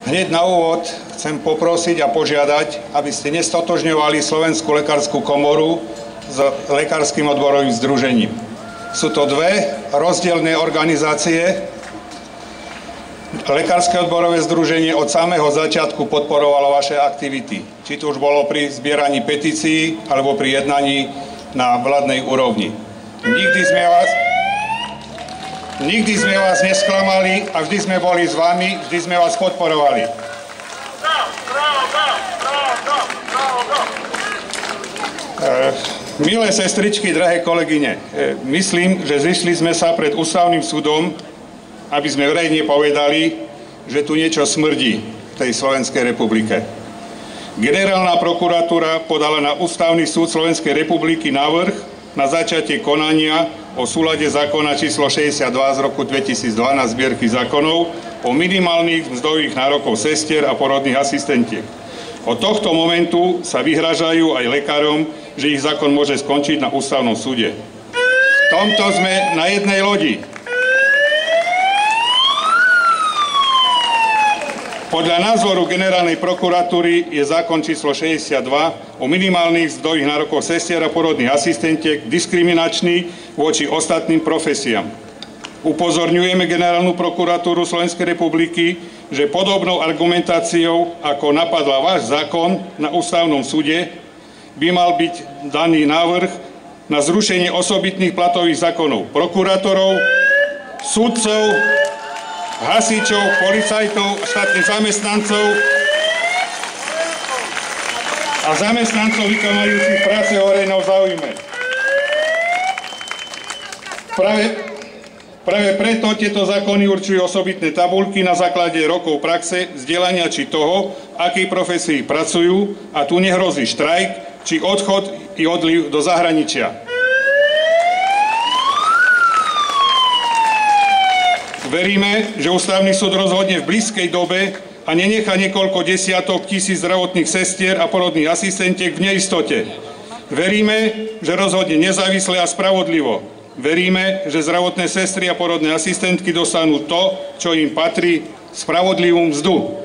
Hneď na úvod chcem poprosiť a požiadať, aby ste nestotožňovali Slovenskú lekárskú komoru s Lekárskym odborovým združením. Sú to dve rozdielne organizácie. Lekárske odborové združenie od samého začiatku podporovalo vaše aktivity. Či to už bolo pri zbieraní petícií, alebo pri jednaní na vládnej úrovni. Nikdy sme vás nesklamali a vždy sme boli s vami, vždy sme vás podporovali. Milé sestričky, drahé kolegyne, myslím, že zišli sme sa pred ústavným súdom, aby sme verejne povedali, že tu niečo smrdí v tej Slovenskej republike. Generálna prokuratúra podala na Ústavný súd Slovenskej republiky návrh na začatie konania o súlade zákona číslo 62 z roku 2012 zbierky zákonov o minimálnych mzdových nárokoch sestier a porodných asistentiek. Od tohto momentu sa vyhražajú aj lekárom, že ich zákon môže skončiť na Ústavnom súde. V tomto sme na jednej lodi. Podľa názoru Generálnej prokuratúry je zákon číslo 62 o minimálnych mzdových nárokoch sestier a porodných asistentiek diskriminačný voči ostatným profesiám. Upozorňujeme Generálnu prokuratúru Slovenskej republiky, že podobnou argumentáciou, ako napadla váš zákon na Ústavnom súde, by mal byť daný návrh na zrušenie osobitných platových zákonov prokurátorov, sudcov, hasičov, policajtov, štátnych zamestnancov a zamestnancov vykonávajúcich práce o verejnom záujme. Práve preto tieto zákony určujú osobitné tabuľky na základe rokov praxe, vzdelania či toho, akej profesii pracujú, a tu nehrozí štrajk či odchod i odliv do zahraničia. Veríme, že Ústavný súd rozhodne v blízkej dobe a nenechá niekoľko desiatok tisíc zdravotných sestier a porodných asistentiek v neistote. Veríme, že rozhodne nezávisle a spravodlivo. Veríme, že zdravotné sestry a porodné asistentky dostanú to, čo im patrí, spravodlivú mzdu.